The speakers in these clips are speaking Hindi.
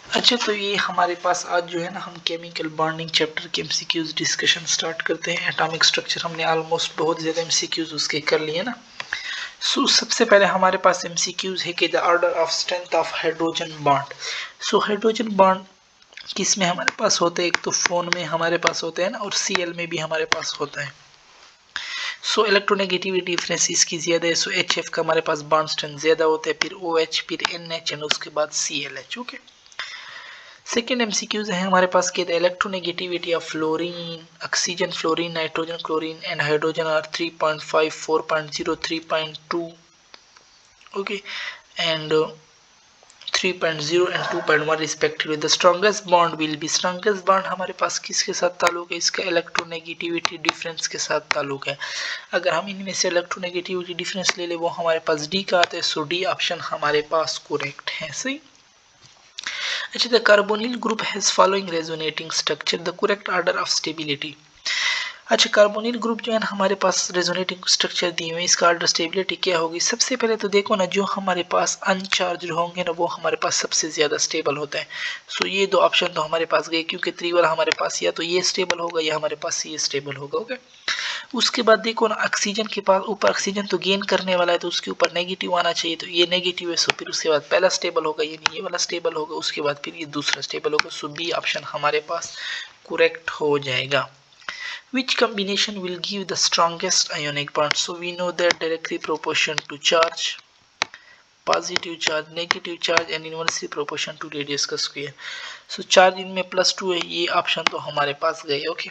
अच्छा, तो ये हमारे पास आज जो है ना, हम केमिकल बॉन्डिंग चैप्टर के एमसीक्यूज डिस्कशन स्टार्ट करते हैं। एटॉमिक स्ट्रक्चर हमने ऑलमोस्ट बहुत ज़्यादा एमसीक्यूज उसके कर लिए ना। सो सबसे पहले हमारे पास एमसीक्यूज है कि the order of strength of hydrogen bond. So hydrogen bond किस में हमारे पास होते हैं? एक तो फोन में हमारे पास होते हैं ना, और सीएल में भी हमारे पास होता है। सो इलेक्ट्रोनेगेटिविटी डिफरेंस इसकी ज्यादा है। सो एचएफ का हमारे पास बॉन्ड स्ट्रेंथ ज्यादा होता है, फिर ओएच, फिर एनएच एंड उसके बाद सीएलएच। ओके, सेकेंड एमसीक्यूज है हमारे पास के electronegativity of fluorine, oxygen, fluorine, nitrogen, chlorine and hydrogen are 3.5, 4.0, 3.2, okay, and 3.0 and 2.1 respectively. The strongest bond will be, strongest bond हमारे पास किसके साथ ताल्लुक है? इसका इलेक्ट्रोनेगेटिविटी डिफरेंस के साथ ताल्लुक है। अगर हम इनमें से इलेक्ट्रोनेगेटिविटी डिफरेंस ले ले, वो हमारे पास डी का आता है। सो डी ऑप्शन हमारे पास करेक्ट है। सही। अच्छा, the carbonyl group has following resonating structure, the correct order of stability. अच्छा, कार्बोनिल ग्रुप जो है ना, हमारे पास रेजोनेटिंग स्ट्रक्चर दिए हुए, इसका ऑर्डर स्टेबिलिटी क्या होगी? सबसे पहले तो देखो ना, जो हमारे पास अनचार्ज होंगे ना, वो हमारे पास सबसे ज्यादा स्टेबल होता है। सो ये दो ऑप्शन तो हमारे पास गए, क्योंकि त्रिवल हमारे पास या तो ये स्टेबल होगा या हमारे पास ये स्टेबल होगा। ओके, उसके बाद देखो ना, ऑक्सीजन के पास ऊपर ऑक्सीजन तो गेन करने वाला है, तो उसके ऊपर नेगेटिव आना चाहिए, तो ये नेगेटिव है। सो फिर उसके बाद पहला स्टेबल होगा, ये वाला स्टेबल होगा, उसके बाद फिर ये दूसरा स्टेबल होगा। सो बी ऑप्शन हमारे पास करेक्ट हो जाएगा। Which combination will give the strongest ionic bond? So we know that directly proportion to charge, positive charge, negative charge and inversely proportion to radius का square. So charge इनमें +2 है, ये ऑप्शन तो हमारे पास गए। ओके,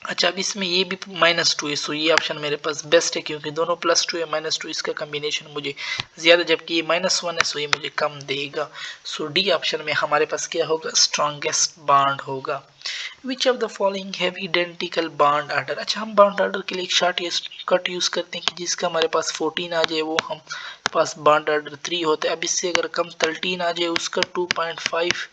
अच्छा, अब इसमें ये भी -2 है। सो ये ऑप्शन मेरे पास बेस्ट है, क्योंकि दोनों +2 है, -2 इसका कॉम्बिनेशन मुझे ज्यादा, जबकि ये -1 है, सो ये मुझे कम देगा। सो डी ऑप्शन में हमारे पास क्या होगा? स्ट्रॉन्गेस्ट बॉन्ड होगा। Which of the following have identical bond order. अच्छा, हम बॉन्ड ऑर्डर के लिए एक शॉर्टकट यूज करते हैं कि जिसका हमारे पास 14 आ जाए, वो हम पास बॉन्ड ऑर्डर 3 होता है। अब इससे अगर कम 13 आ जाए, उसका 2.5,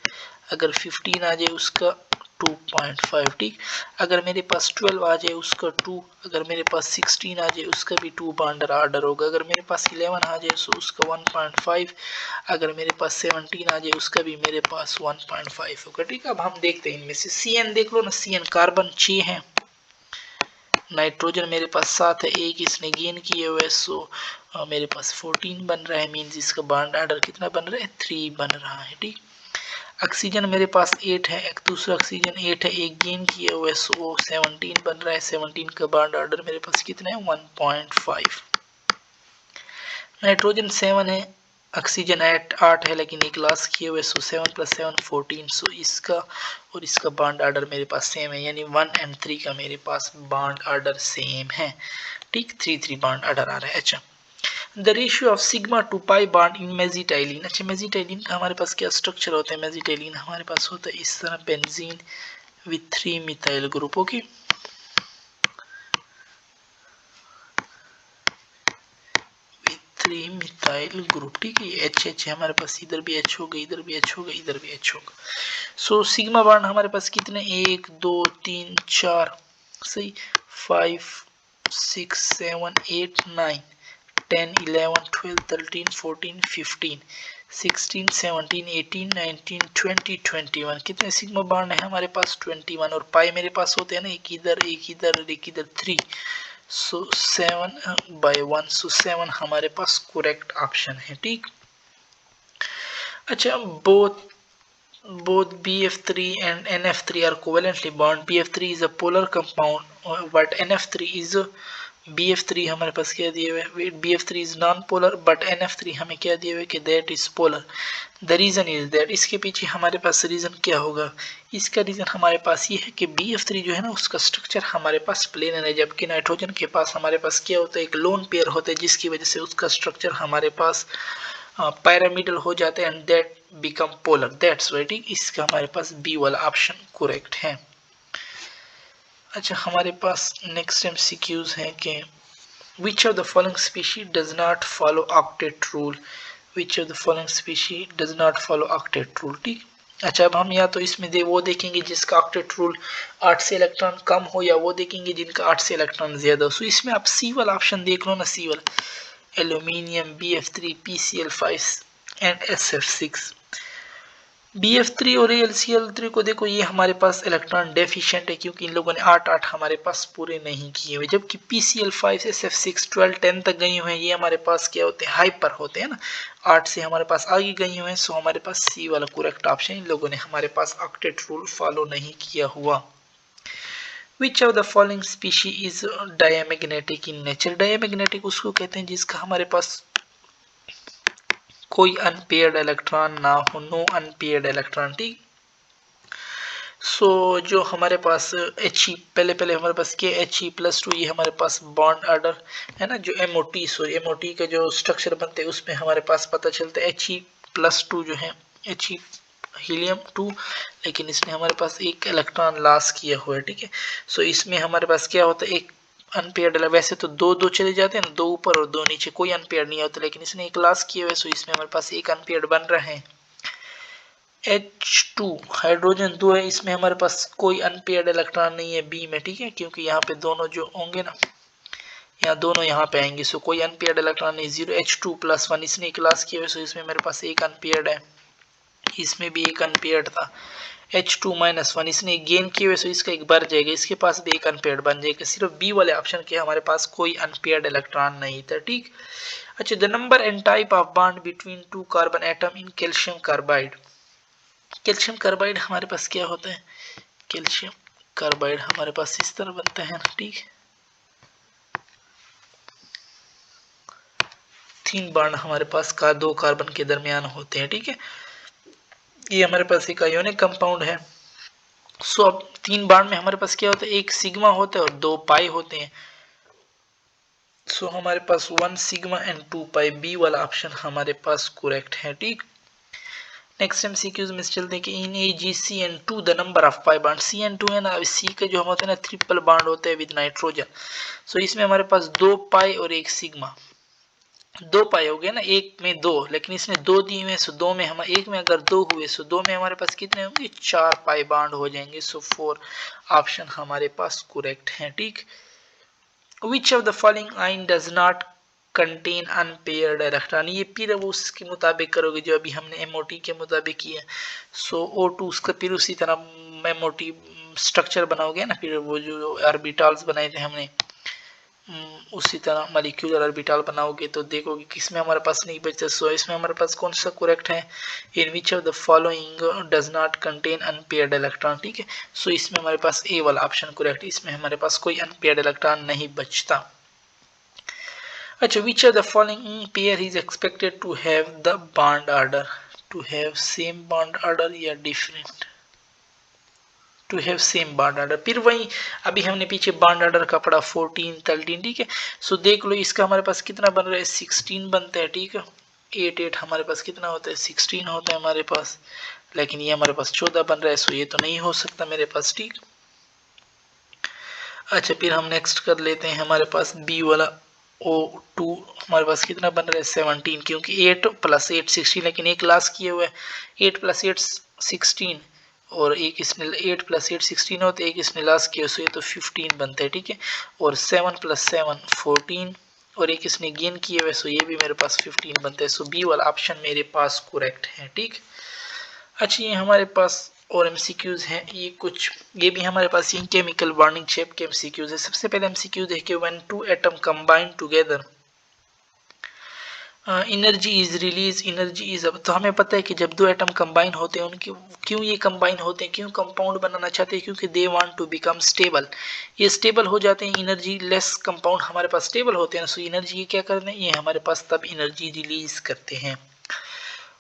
अगर 15 आ जाए, उसका 2.5। ठीक, अगर मेरे पास 12 आ जाए, उसका 2, अगर मेरे पास 16 आ जाए, उसका भी 2 बॉन्ड ऑर्डर होगा। अगर मेरे पास 11 आ जाए, सो उसका 1.5, अगर मेरे पास 17 आ जाए, उसका भी मेरे पास 1.5 होगा। ठीक, अब हम देखते हैं इनमें से CN देख लो ना, CN कार्बन 6 है, नाइट्रोजन मेरे पास 7 है, एक इसने गेन किए हुए। सो मेरे पास 14 बन रहा है, मीन्स इसका बॉन्ड ऑर्डर कितना बन रहा है? 3 बन रहा है। ठीक, ऑक्सीजन मेरे पास 8 है, एक दूसरा ऑक्सीजन 8 है, एक गेन किए हुए। सो 17 बन रहा है, 17 का बॉन्ड ऑर्डर मेरे पास कितना है? 1.5। नाइट्रोजन 7 है, ऑक्सीजन 8 है, लेकिन एक लॉस किए हुए। सो 7 + 7 14। सो इसका और इसका बॉन्ड ऑर्डर मेरे पास सेम है, यानी 1 and 3 का मेरे पास बॉन्ड ऑर्डर सेम है। ठीक, 3 बॉन्ड ऑर्डर आ रहा है। अच्छा, the ratio of sigma to pi bond in mesitylene. अच्छा, मेजिटाइलिन का हमारे पास क्या स्ट्रक्चर होता है? मेजिटाइलिन हमारे पास होता है इस तरह, benzene with 3 methyl group. Okay, 3 methyl group. ठीक है, ये H हमारे पास, इधर भी H होगा, इधर भी H होगा, इधर भी H होगा। सो सिग्मा बॉन्ड हमारे पास कितने? 1 2 3 4, सही, 5 6 7 8 9 10 11 12 13 14 15 16 17 18 19 20 21। कितने सिग्मा बॉन्ड है हमारे पास? 21। और पाई मेरे पास होते हैं ना, एक इधर एक इधर एक इधर, 3। सो 7/1। सो 7 हमारे पास करेक्ट ऑप्शन है। ठीक, अच्छा, both BF3 and NF3 are covalently bond. BF3 is a polar compound, but NF3 is a, BF3 हमारे पास क्या दिए हुए? BF3 is non-polar, but NF3 हमें क्या दिए हुए कि that is polar. The reason is that, इसके पीछे हमारे पास रीजन क्या होगा? इसका रीजन हमारे पास ये है कि BF3 जो है ना, उसका स्ट्रक्चर हमारे पास प्लेन है, जबकि नाइट्रोजन के पास हमारे पास क्या होता है? एक लोन पेयर होता है, जिसकी वजह से उसका स्ट्रक्चर हमारे पास पैरामिडल हो जाते हैं, and that become polar. That's why. ठीक, इसका हमारे पास बी वाला ऑप्शन करेक्ट है। अच्छा, हमारे पास नेक्स्ट एमसीक्यूज है कि which of the following species does not follow octet rule? which of the following species does not follow octet rule? ठीक, अच्छा, अब हम या तो इसमें वो देखेंगे जिसका ऑक्टेट रूल 8 से इलेक्ट्रॉन कम हो, या वो देखेंगे जिनका 8 से इलेक्ट्रॉन ज्यादा हो। सो इसमें आप सी वाला ऑप्शन देख लो ना, सी वाला, aluminium, BF3, PCl5 and SF6। BF3 और AlCl3 को देखो, ये हमारे पास इलेक्ट्रॉन डेफिशिएंट है क्योंकि इन लोगों ने 8 हमारे पास पूरे नहीं किए हुए, जबकि PCl5 SF6 12 10 तक गई हुए हैं, ये हमारे पास क्या होते हैं, हाइपर होते हैं ना, 8 से हमारे पास आगे गई हुए हैं। सो हमारे पास सी वाला करेक्ट ऑप्शन, इन लोगों ने हमारे पास ऑक्टेट रूल फॉलो नहीं किया हुआ। Which of the following species is diamagnetic in nature? Diamagnetic उसको कहते हैं जिसका हमारे पास कोई अनपेयर्ड इलेक्ट्रॉन ना हो, नो अनपेयर्ड इलेक्ट्रॉन, ठीक। सो जो हमारे पास He, पहले हमारे पास क्या He+2, ये हमारे पास बॉन्ड ऑर्डर है ना, जो MOT का जो स्ट्रक्चर बनते हैं उसमें हमारे पास पता चलता है He+2 जो है He हीलियम 2, लेकिन इसने हमारे पास एक इलेक्ट्रॉन लॉस किया हुआ है, ठीक है। सो इसमें हमारे पास क्या होता है, एक अनपेयर्ड, वैसे तो दो चले जाते हैं ना, 2 ऊपर और 2 नीचे, कोई अनपेयर्ड नहीं होता, लेकिन इसने एक लॉस किया हुआ है। सो इसमें हमारे पास एक अनपेयर्ड बन रहा है। H2 हाइड्रोजन 2 है, इसमें हमारे पास कोई अनपेयर्ड इलेक्ट्रॉन नहीं है बी में, ठीक है, क्योंकि यहाँ पे दोनों जो होंगे ना, यहाँ दोनों यहाँ पे आएंगे। सो कोई अनपेयर्ड इलेक्ट्रॉन नहीं, 0 H2+1 इसने एक लॉस किया हुआ है। सो इसमें मेरे पास एक अनपेयर्ड है, इसमें भी एक अनपेयर्ड था। H2-1 इसने गेन किए हुए, सो इसका एक बढ़ जाएगा, इसके पास भी एक अनपेयर्ड बन जाएगा। सिर्फ बी वाले ऑप्शन के हमारे पास कोई अनपेयर्ड इलेक्ट्रॉन नहीं था, ठीक। अच्छा, the number and type of bond between 2 carbon atom in calcium carbide. Calcium carbide हमारे पास क्या होता है, कैल्शियम कार्बाइड हमारे पास इस तरह बनता है ना, ठीक। 3 बॉन्ड हमारे पास 2 कार्बन के दरमियान होते हैं, ठीक है। ये हमारे पास एक आयोनिक कंपाउंड है। सो अब 3 बॉन्ड में हमारे पास क्या होता है, एक सिग्मा होता है और 2 पाई होते हैं। सो हमारे पास 1 सिग्मा एंड 2 पाई, बी वाला ऑप्शन हमारे पास करेक्ट है, ठीक। नेक्स्ट MCQs में चलते हैं कि इन AgCN2 the number of pi bond, CN2 है ना, सी का जो हम होते हैं ना ट्रिपल बॉन्ड होते हैं विद नाइट्रोजन। सो इसमें हमारे पास 2 पाई और एक सिग्मा, 2 पाई हो गया ना, एक में 2, लेकिन इसने 2 दिए हुए, सो 2 में हम, एक में अगर 2 हुए, सो 2 में हमारे पास कितने होंगे, 4 पाई बॉन्ड हो जाएंगे। सो 4 ऑप्शन हमारे पास करेक्ट है, ठीक। विच ऑफ द फॉलोइंग आइन does not contain unpaired electron, ये फिर वो उसके मुताबिक करोगे जो अभी हमने MOT के मुताबिक किया। सो O2 उसका फिर उसी तरह MOT स्ट्रक्चर बनाओगे ना, फिर वो जो ऑर्बिटल्स बनाए थे हमने, उसी तरह मॉलिक्यूलर ऑर्बिटल बनाओगे तो देखोगे किसमें हमारे पास नहीं बचता। सो इसमें हमारे पास कौन सा करेक्ट है, in which of the following does not contain unpaired electron, ठीक है। सो इसमें हमारे पास ए वाला ऑप्शन करेक्ट, इसमें हमारे पास कोई अनपेयर्ड इलेक्ट्रॉन नहीं बचता। अच्छा, which of the following pair is expected to have the bond order, to have same bond order या different, to have same bond order. फिर वही अभी हमने पीछे बॉन्ड ऑर्डर का पढ़ा 14 13, ठीक है। सो देख लो इसका हमारे पास कितना बन रहा है, 16 बनता है, ठीक है। 8 हमारे पास कितना होता है, 16 होता है हमारे पास, लेकिन ये हमारे पास 14 बन रहा है। सो ये तो नहीं हो सकता मेरे पास, ठीक। अच्छा, फिर हम नेक्स्ट कर लेते हैं, हमारे पास बी वाला O2 हमारे पास कितना बन रहा है, 17, क्योंकि 8 + 8 16, लेकिन एक लास्ट किए हुए 8 + 8 16, और एक इसने 8 + 8 16 होते, एक इसने लास्ट किया, सो ये तो 15 बनता है, ठीक है। और 7 + 7 14, और एक इसने गेन किए हुए, सो ये भी मेरे पास 15 बनता है। सो बी वाला ऑप्शन मेरे पास करेक्ट है, ठीक। अच्छा, ये हमारे पास और MCQs हैं, ये कुछ, ये भी हमारे पास ये केमिकल बॉन्डिंग शेप के MCQs है। सबसे पहले MCQ देखिए, when 2 atom combine together energy is release, energy is, अब तो हमें पता है कि जब 2 एटम कंबाइन होते हैं, उनके क्यों ये कंबाइन होते हैं, क्यों कंपाउंड बनाना चाहते हैं, क्योंकि they want to become stable, ये स्टेबल हो जाते हैं, एनर्जी लेस कंपाउंड हमारे पास स्टेबल होते हैं। सो एनर्जी ये क्या करते हैं, ये हमारे पास तब एनर्जी रिलीज करते हैं।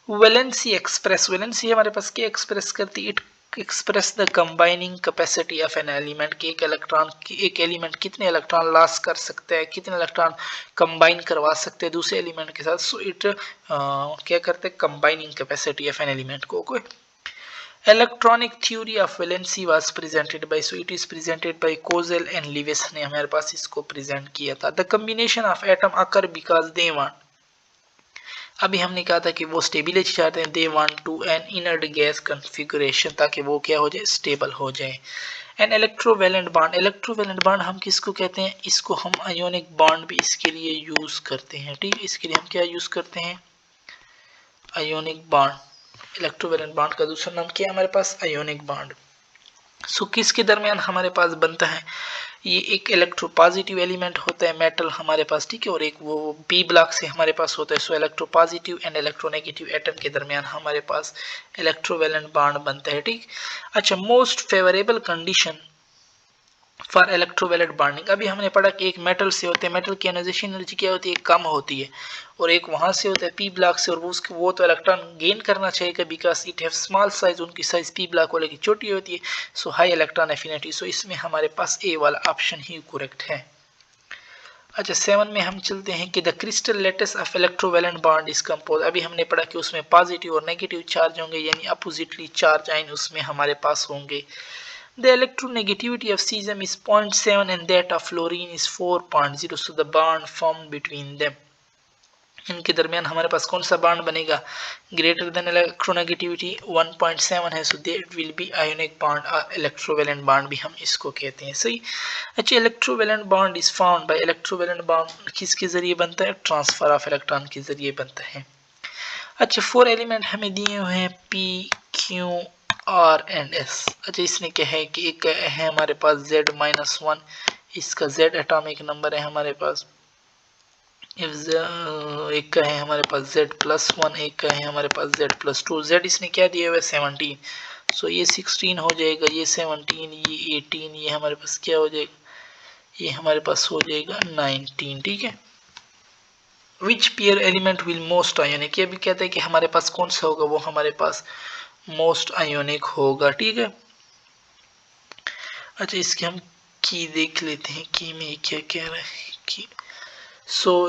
वैलेंसी एक्सप्रेस, वैलेंसी हमारे पास क्या एक्सप्रेस करती है, it express the combining capacity of an element, कि एक इलेक्ट्रॉन की, एक एलिमेंट कितने इलेक्ट्रॉन लॉस कर सकता है, कितने इलेक्ट्रॉन कंबाइन करवा सकते हैं दूसरे एलिमेंट के साथ। सो इट क्या करते हैं, combining capacity of an element को। Electronic theory of valency was presented by, so it is presented by Kossel and Lewis ने हमारे पास इसको प्रेजेंट किया था। The combination of atom occur because they want, अभी हमने कहा था कि वो स्टेबिलिटी चाहते हैं, they want to an inert gas configuration, ताकि वो क्या हो जाए, स्टेबल हो जाए। An electrovalent bond, electrovalent bond हम किसको कहते हैं, इसको हम आयोनिक बॉन्ड भी इसके लिए यूज करते हैं, ठीक है। इसके लिए हम क्या यूज करते हैं, आयोनिक बॉन्ड। इलेक्ट्रोवैलेंट बॉन्ड का दूसरा नाम क्या है हमारे पास? Ionic bond. सो किसके दरमियान हमारे पास बनता है? ये एक इलेक्ट्रोपॉजिटिव एलिमेंट होता है मेटल हमारे पास, ठीक है, और एक वो पी ब्लॉक से हमारे पास होता है। सो इलेक्ट्रोपॉजिटिव एंड इलेक्ट्रोनेगेटिव एटम के दरमियान हमारे पास इलेक्ट्रोवैलेंट बॉन्ड बनता है, ठीक। अच्छा, most favourable condition for electrovalent bonding. अभी हमने पढ़ा कि एक मेटल से होते हैं, मेटल की आयोनाइजेशन एनर्जी क्या होती है? कम होती है, और एक वहां से होता है पी ब्लॉक से, और वो तो इलेक्ट्रॉन गेन करना चाहिए because it have small size, उनकी साइज पी ब्लॉक वाले की छोटी होती है। सो हाई इलेक्ट्रॉन एफिनिटी। सो इसमें हमारे पास ए वाला ऑप्शन ही करेक्ट है। अच्छा, 7 में हम चलते हैं कि the crystal lettuce of electrovalent bond is compose. अभी हमने पढ़ा कि उसमें पॉजिटिव और नेगेटिव चार्ज होंगे, यानी अपोजिटली चार्ज आयन उसमें हमारे पास होंगे। The electronegativity of cesium is 0.7 and that of fluorine is 4.0, so the bond formed between them. इनके दरमियान हमारे पास कौन सा बॉन्ड बनेगा? ग्रेटर देन इलेक्ट्रोनेगेटिविटी 1.7 है, so that will B ionic bond और इलेक्ट्रोवैलेंट बॉन्ड भी हम इसको कहते हैं, सही। अच्छा, electrovalent bond is found bye electrovalent bond किसके जरिए बनता है? ट्रांसफर ऑफ इलेक्ट्रॉन के जरिए बनता है। अच्छा, 4 एलिमेंट हमें दिए हुए हैं P, Q, R and S. अच्छा, इसने क्या है कि एक है हमारे पास Z-1, इसका Z एटॉमिक नंबर है हमारे पास। एक का है हमारे पास Z+1, एक का है हमारे पास Z+2। Z इसने क्या दिया हुआ है? 17। सो ये 16 हो जाएगा, ये 17, ये 18, ये हमारे पास क्या हो जाएगा? ये हमारे पास हो जाएगा 19, ठीक है। Which pair element will most ionic? ये भी कहते हैं कि हमारे पास कौन सा होगा, वो हमारे पास मोस्ट आयोनिक होगा, ठीक है। अच्छा, इसके हम की देख लेते हैं कि में क्या कह रहा है कि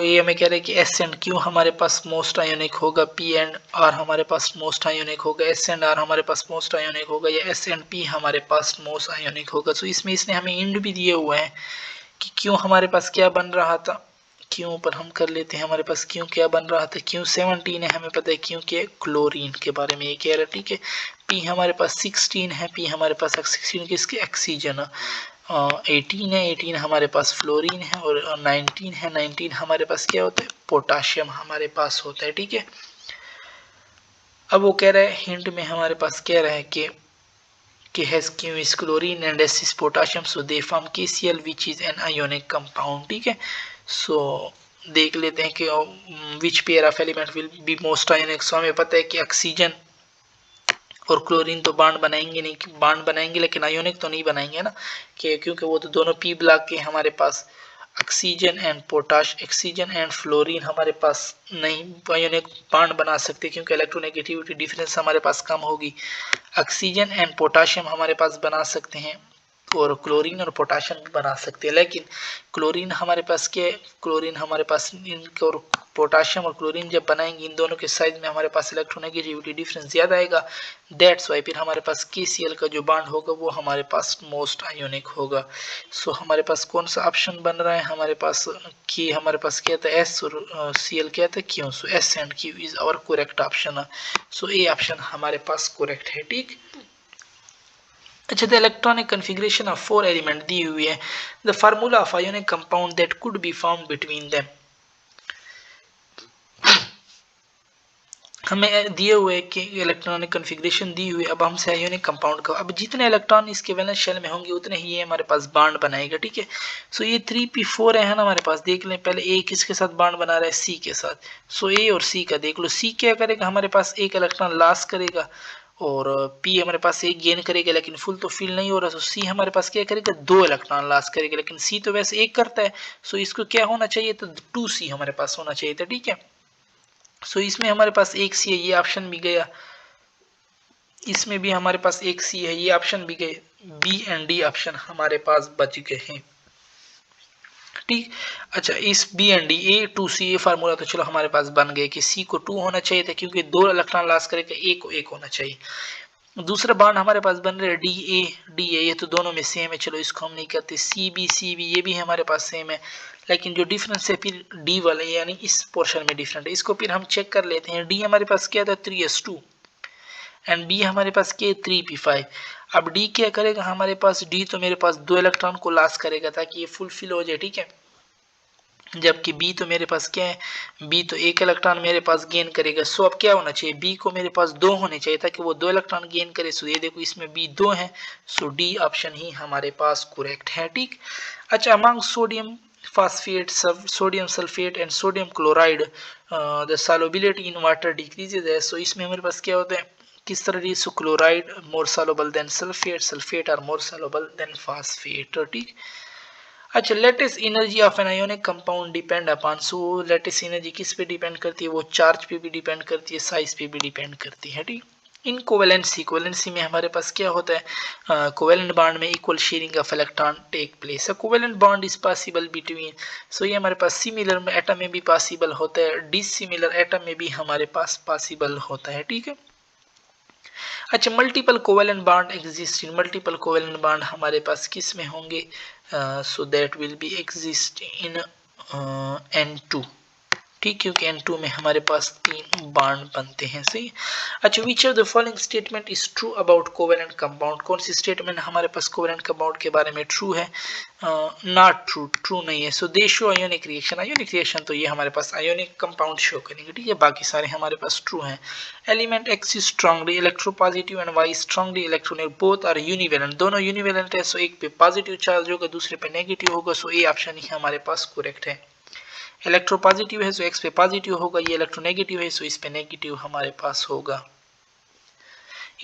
ये हमें कह रहा है कि एस एंड क्यू हमारे पास मोस्ट आयोनिक होगा, पी एंड आर हमारे पास मोस्ट आयोनिक होगा, एस एंड आर हमारे पास मोस्ट आयोनिक होगा, या एस एंड पी हमारे पास मोस्ट आयोनिक होगा। सो इसमें इसने हमें इंड भी दिए हुए हैं कि क्यों हमारे पास क्या बन रहा था। क्यों पर हम कर लेते हैं, हमारे पास क्यों क्या बन रहा था? क्यों 17 है, हमें पता है क्यों क्या क्लोरीन के बारे में ये कह रहा है, ठीक है। पी हमारे पास 16 है, पी हमारे पास 16 किसके? ऑक्सीजन। 18 है, 18 हमारे पास फ्लोरीन है, और 19 है, 19 हमारे पास क्या होता है? पोटाशियम हमारे पास होता है, ठीक है। अब वो कह रहा है हिंट में हमारे पास कह रहा है कि has Q is chlorine and S is potassium, so they form KCl which is an ionic compound, ठीक है। सो देख लेते हैं कि which pair of element will be most ionic। सो हमें पता है कि ऑक्सीजन और क्लोरीन तो बॉन्ड बनाएंगे नहीं, बॉन्ड बनाएंगे लेकिन आयोनिक तो नहीं बनाएंगे ना, कि क्योंकि वो तो दोनों पी ब्लॉक के हमारे पास। Oxygen and potash, oxygen and fluorine हमारे पास नहीं आयोनिक बॉन्ड बना सकते क्योंकि इलेक्ट्रोनेगेटिविटी डिफरेंस हमारे पास कम होगी। ऑक्सीजन एंड पोटाशियम हमारे पास बना सकते हैं, और क्लोरीन और पोटाशियम भी बना सकते हैं, लेकिन क्लोरीन हमारे पास क्या है? क्लोरीन हमारे पास और पोटाशियम और क्लोरीन जब बनाएंगे इन दोनों के साइज में हमारे पास इलेक्ट्रोनेगेटिविटी डिफरेंस ज़्यादा आएगा। दैट्स वाई फिर हमारे पास KCl का जो बॉन्ड होगा वो हमारे पास मोस्ट आयोनिक होगा। सो हमारे पास कौन सा ऑप्शन बन रहा है? हमारे पास कि हमारे पास क्या था? S और Cl क्या था? Q। So S and Q is our correct option. So A option हमारे पास करेक्ट है, ठीक। अच्छा, the electronic configuration of 4 element दी हुई है। The formula of ionic compound that could be found between them. हमें दिए हुए कि इलेक्ट्रॉनिक कन्फिग्रेशन दी हुई। अब हमसे आयोनिक कंपाउंड का, अब जितने इलेक्ट्रॉन इसके वैलेंस शेल में होंगे उतने ही ये हमारे पास बॉन्ड बनाएगा, ठीक है। सो ये 3p4 है ना हमारे पास। देख लें पहले ए किसके साथ बॉन्ड बना रहा है? C के साथ। सो ए और C का देख लो। C क्या करेगा? हमारे पास एक इलेक्ट्रॉन लॉस करेगा, और P हमारे पास एक गेन करेगा, लेकिन फुल तो फिल नहीं हो रहा। तो C हमारे पास क्या करेगा? 2 इलेक्ट्रॉन लॉस करेगा, लेकिन C तो वैसे एक करता है। सो इसको क्या होना चाहिए? तो 2C हमारे पास होना चाहिए था, ठीक है। सो इसमें हमारे पास एक C है, ये ऑप्शन भी गया। इसमें भी हमारे पास एक C है, ये ऑप्शन भी गए। B एंड D ऑप्शन हमारे पास बच गए हैं, ठीक। अच्छा, इस B एंड D A2C ये फार्मूला तो चलो हमारे पास बन गए कि C को 2 होना चाहिए था क्योंकि 2 इलेक्ट्रॉन लॉस करेगा, A को 1 होना चाहिए। दूसरा बॉन्ड हमारे पास बन रहा है DA ये तो दोनों में सेम है, चलो इसको हम नहीं करते। CB ये भी हमारे पास सेम है, लेकिन जो डिफरेंस है फिर D वाले यानी इस पोर्शन में डिफरेंट है। इसको फिर हम चेक कर लेते हैं। D हमारे पास क्या था? 3s2 एंड B हमारे पास क्या? 3p5। अब D क्या करेगा? हमारे पास D तो मेरे पास 2 इलेक्ट्रॉन को लॉस करेगा ताकि ये फुलफिल हो जाए, ठीक है। जबकि बी तो मेरे पास क्या है, बी तो एक इलेक्ट्रॉन मेरे पास गेन करेगा। सो अब क्या होना चाहिए, बी को मेरे पास 2 होने चाहिए ताकि वो 2 इलेक्ट्रॉन गेन करे। सो ये देखो इसमें बी 2 है, सो डी ऑप्शन ही हमारे पास करेक्ट है। ठीक। अच्छा, among sodium phosphate, sodium sulfate and sodium chloride the solubility in water decreases है। सो इसमें हमारे पास क्या होता है, किस तरह से chloride more soluble than sulphate, sulphate are more soluble than phosphate. ठीक। अच्छा, lattice energy of an ionic compound depend upon, so lattice energy किस पे डिपेंड करती है, वो चार्ज पे भी डिपेंड करती है, साइज पे भी डिपेंड करती है। ठीक। इन कोवेलेंसी, कोवेलेंसी में हमारे पास क्या होता है, कोवेलेंट बॉन्ड में equal sharing of electron take place. Covalent bond is possible between, so ये हमारे पास सिमिलर में एटम में भी पॉसिबल होता है, डिसिमिलर एटम में भी हमारे पास पॉसिबल होता है। ठीक है। अच्छा, multiple covalent bond exist in, multiple covalent bond हमारे पास किस में होंगे, so that will be exist in N2। ठीक, क्योंकि N2 में हमारे पास 3 बॉन्ड बनते हैं। सही। अच्छा, which of the following statement is true about covalent compound, कौन सी स्टेटमेंट हमारे पास कोवेलेंट कंपाउंड के बारे में ट्रू है, नॉट ट्रू, ट्रू नहीं है। So they show ionic reaction, ionic reaction तो ये हमारे पास आयोनिक कंपाउंड शो करेंगे। ठीक है, बाकी सारे हमारे पास ट्रू हैं। Element X is strongly electropositive and Y strongly electronegative, both are univalent, दोनों यूनिवेलेंट है। सो एक पे पॉजिटिव चार्ज होगा, दूसरे पे नेगेटिव होगा। सो ए ऑप्शन ही हमारे पास करेक्ट है। इलेक्ट्रोपॉजिटिव है सो एक्स पे पॉजिटिव होगा, ये इलेक्ट्रोनेगेटिव है सो इस पे नेगेटिव हमारे पास होगा।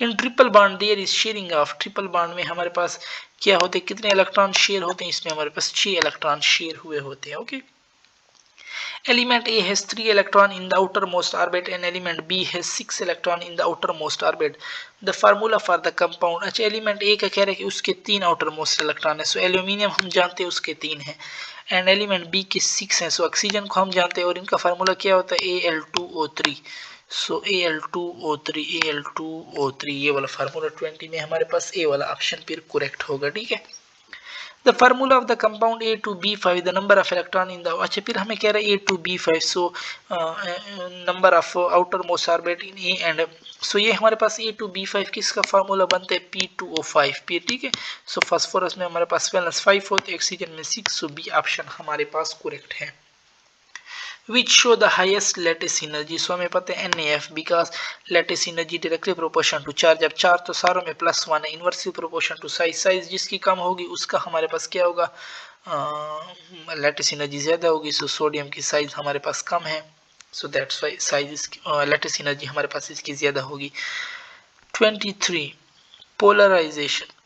In triple bond there is sharing of, triple bond में हमारे पास क्या होते हैं, कितने इलेक्ट्रॉन शेयर होते हैं, इसमें हमारे पास 6 इलेक्ट्रॉन शेयर हुए होते हैं। Okay. Element A has 3 electron in the outermost orbit and element B has 6 electron in the outermost orbit. The formula for the compound, अच्छा एलिमेंट A का कह रहे हैं कि उसके 3 outermost इलेक्ट्रॉन है। सो एल्यूमिनियम हम जानते हैं उसके 3 हैं एंड एलिमेंट B के 6 हैं। सो ऑक्सीजन को हम जानते हैं और इनका फार्मूला क्या होता है, Al2O3। सो Al2O3, Al2O3 ये वाला फार्मूला 20 में हमारे पास ए वाला ऑप्शन फिर करेक्ट होगा। ठीक है। The formula of the compound A2B5, the number of electron in the, अच्छा फिर हमें कह रहा है A2B5, so number of outermost orbit in A and so ये हमारे पास A2B5 किसका फार्मूला बनता है, P2O5 P। ठीक है। सो फास्फोरस में हमारे पास वैलेंस 5 होते हैं, ऑक्सीजन में 6, सो बी ऑप्शन हमारे पास करेक्ट है। which show the highest lattice energy, सो हमें पता है NAF because lattice energy directly proportion to charge, अब चार्ज तो सारों में +1 है, inversely proportion to size, size जिसकी कम होगी उसका हमारे पास क्या होगा, लैटिस एनर्जी ज्यादा होगी। सो सोडियम की साइज हमारे पास कम है, so that's why size lattice energy हमारे पास इसकी ज्यादा होगी। 23 polarisation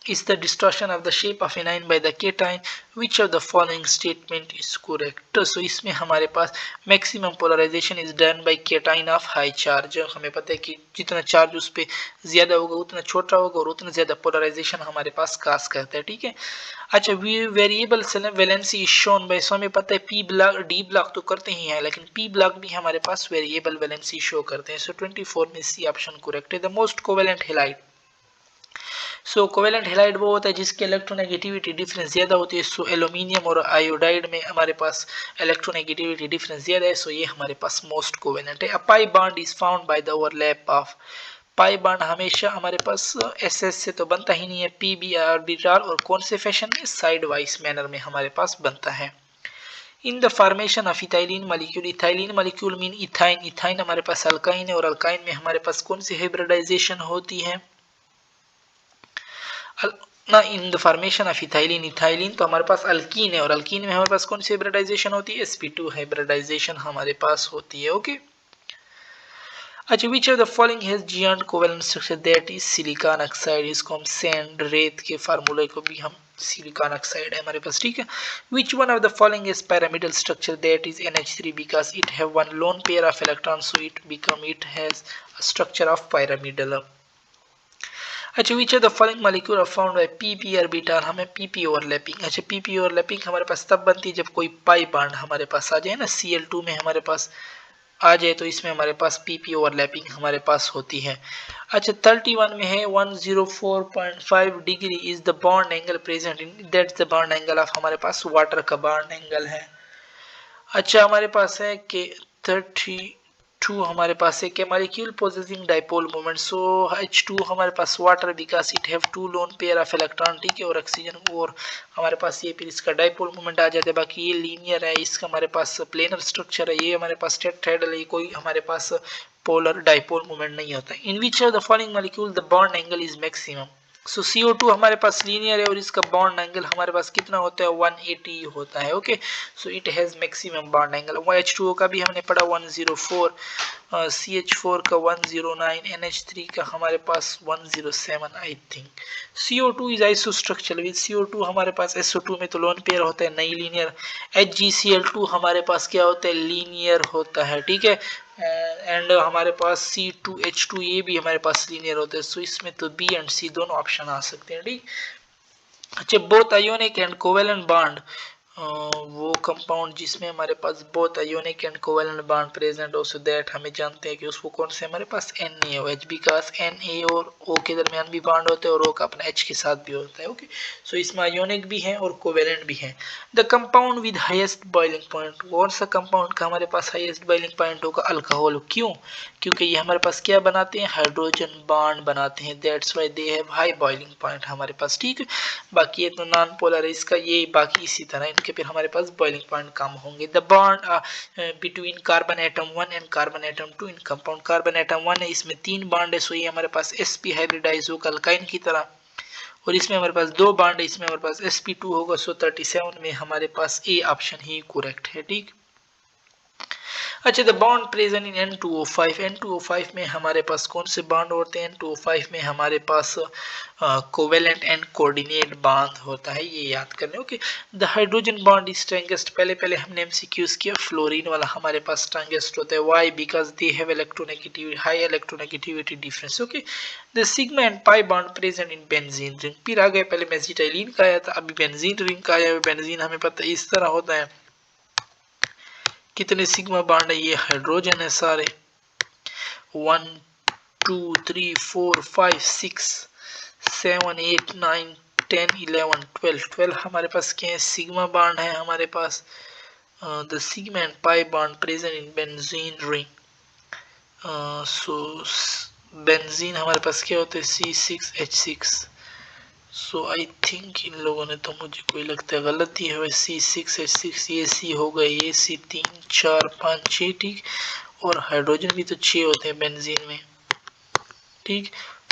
is the distortion of the shape of anion by the cation, which of the following statement is correct। so इसमें हमारे पास maximum polarization is done by cation of high charge, हमें पता है कि जितना चार्ज उस पे ज्यादा होगा उतना छोटा होगा और उतना ज्यादा पोलराइजेशन हमारे पास कास्ट करता है। ठीक है। अच्छा, variable valency is shown by, so हमें पता है पी ब्लॉक डी ब्लॉक तो करते ही हैं लेकिन पी ब्लॉक भी हमारे पास वेरिएबल वैलेंसी शो करते हैं। सो 24 में सी ऑप्शन करेक्ट है। The most covalent halide, so covalent halide वो होता है जिसकी इलेक्ट्रोनेगेटिविटी डिफरेंस ज्यादा होती है। सो एल्यूमिनियम और आयोडाइड में हमारे पास इलेक्ट्रोनेगेटिविटी डिफरेंस ज्यादा है, सो ये हमारे पास मोस्ट कोवेलेंट है। A pi bond is found by the overlap of, pi bond हमेशा हमारे पास SS से तो बनता ही नहीं है, PB ऑर्बिटल और कौन से फैशन में, साइड वाइज मैनर में हमारे पास बनता है। In the formation of ethylene molecule, ethylene molecule mean ethyne, ethyne हमारे पास अल्काइन है और अल्काइन में हमारे पास कौन सी हाइब्रिडाइजेशन होती है, ना in the formation of ethylene, ethylene तो हमारे पास अल्कीन है और अल्कीन में हमारे पास कौन सी हाइब्रिडाइजेशन होती है, sp2 हाइब्रिडाइजेशन हमारे पास होती है। ओके। अच्छा, which of the following has giant covalent structure, that is silicon oxide, इसको हम सैंड रेत के फार्मूले को भी हम सिलिकॉन ऑक्साइड है हमारे पास। ठीक है। Which one of the following is pyramidal structure, that is NH3 because it have one lone pair of electron, so it has structure of pyramidal। अच्छा, which of the following molecule are found by PP orbital, हमें PP ओवरलैपिंग, अच्छा PP ओवरलैपिंग हमारे पास तब बनती है जब कोई पाई बॉन्ड हमारे पास आ जाए ना, Cl2 में हमारे पास आ जाए तो इसमें हमारे पास PP ओवरलैपिंग हमारे पास होती है। अच्छा, 31 में है 104.5 degree is the bond angle present in, that's the bond angle of हमारे पास वाटर का बॉन्ड एंगल है। अच्छा, हमारे पास है कि H2 हमारे पास एक molecule possessing dipole moment, so H2 हमारे पास water because it have 2 lone pair of electron, ठीक है, और ऑक्सीजन, और हमारे पास ये फिर इसका डाइपोल मोमेंट आ जाता है। बाकी ये लीनियर है, इसका हमारे पास प्लेनर स्ट्रक्चर है, ये हमारे पास टेट्राहेड्रल है, कोई हमारे पास पोलर डाइपोल मोमेंट नहीं होता। In which of the following molecule the bond angle is maximum. So CO2 हमारे पास लीनियर है और इसका बॉन्ड एंगल हमारे पास कितना होता है 180 होता है। Okay, so it has maximum bond angle. H2O का भी हमने पढ़ा 104, CH4 का 109, NH3 का हमारे पास 107 I think. CO2 is isostructural with CO2 हमारे पास SO2 में तो लोन पेयर होता है, नहीं लीनियर। HgCl2 हमारे पास क्या होता है, लीनियर होता है, ठीक है। एंड हमारे पास C2H2 ये भी हमारे पास लीनियर होता है। सो इसमें तो B एंड C दोनों ऑप्शन आ सकते हैं, ठीक। अच्छा, both ionic and covalent bond, वो कंपाउंड जिसमें हमारे पास both ionic and covalent bond present हो, सो दैट हमें जानते हैं कि उसको कौन से हमारे पास NaOH, बिकॉज Na और O के दरमियान भी बॉन्ड होते हैं और O का अपना H के साथ भी होता है। ओके, सो इसमें आयोनिक भी है और कोवेलेंट भी है। The compound with highest boiling point, कौन सा कंपाउंड का हमारे पास हाईएस्ट बॉइलिंग पॉइंट होगा, अल्कोहल। क्यों? क्योंकि ये हमारे पास क्या बनाते हैं, हाइड्रोजन बॉन्ड बनाते हैं, that's why they have high boiling point हमारे पास, ठीक है। बाकी ये तो नॉन पोलर है इसका, ये बाकी इसी तरह इनके फिर हमारे पास बॉइलिंग पॉइंट कम होंगे। The bond between carbon atom 1 and carbon atom 2 in compound, carbon atom 1 है, इसमें 3 बॉन्ड है, सो ये हमारे पास sp हाइब्रिडाइज होगा अल्काइन की तरह, और इसमें हमारे पास 2 बॉन्ड है, इसमें हमारे पास sp2 होगा। सो 37 में हमारे पास ए ऑप्शन ही करेक्ट है, ठीक। अच्छा, the bond present in N2O5, N2O5 में हमारे पास कौन से बॉन्ड होते हैं, N2O5 में हमारे पास कोवेलेंट एंड कोऑर्डिनेट बॉन्ड होता है, ये याद करने। Okay, the hydrogen bond is strongest, पहले हमने एमसीक्यूज किया, फ्लोरीन वाला हमारे पास स्ट्रॉन्गेस्ट होता है, why, because they have electronegativity, high electronegativity difference. Okay, the sigma and pi bond present in benzene ring, फिर आ गए, पहले मेसिटाइलिन का आया था, अभी बेंजीन रिंग का आया है। बेंजीन हमें पता है इस तरह होता है, कितने सिग्मा बॉन्ड है, ये हाइड्रोजन है सारे, 1 2 3 4 5 6 7 8 9 10 11 12 हमारे पास क्या है, सिग्मा बॉन्ड है हमारे पास। The sigma and pi bond present in benzene ring. So benzene हमारे पास क्या होता है, C6H6। So I think in लोगों ने, तो मुझे कोई लगता है गलती है, C6H6, ये C हो गए, ये C 3 4 5 6, ठीक, और हाइड्रोजन भी तो 6 होते हैं बेंजीन में, ठीक,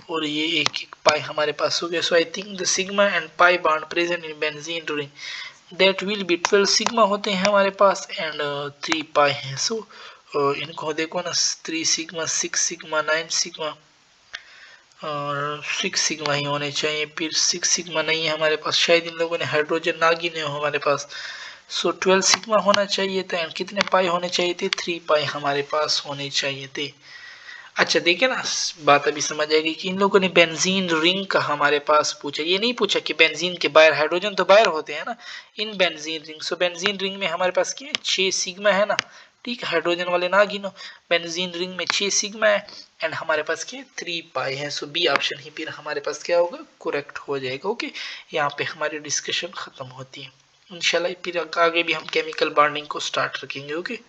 और ये एक एक पाई हमारे पास हो गया। So I think the sigma and pi bond present in benzene ring that will be 12 sigma होते हैं हमारे पास एंड 3 पाई हैं। सो इनको देखो ना, 3 सिग्मा 6 सिग्मा 9 सिग्मा और 6 सिग्मा ही होने चाहिए, फिर 6 सिग्मा नहीं है हमारे पास, शायद इन लोगों ने हाइड्रोजन ना गिने हो हमारे पास। सो 12 सिग्मा होना चाहिए था एंड कितने पाई होने चाहिए थे, 3 पाई हमारे पास होने चाहिए थे। अच्छा, देखिए ना, बात अभी समझ आएगी कि इन लोगों ने बेंजीन रिंग का हमारे पास पूछा, ये नहीं पूछा कि बेंजीन के बाहर, हाइड्रोजन तो बाहर होते हैं ना इन benzene ring. So benzene ring में हमारे पास क्या है, 6 सिग्मा है ना, ठीक, हाइड्रोजन वाले ना गिनो, बेंजीन रिंग में 6 सिग्मा है एंड हमारे पास क्या 3 पाई है। सो बी ऑप्शन ही फिर हमारे पास क्या होगा, करेक्ट हो जाएगा। ओके, यहाँ पे हमारी डिस्कशन खत्म होती है। इंशाल्लाह फिर आगे भी हम केमिकल बॉन्डिंग को स्टार्ट रखेंगे। ओके।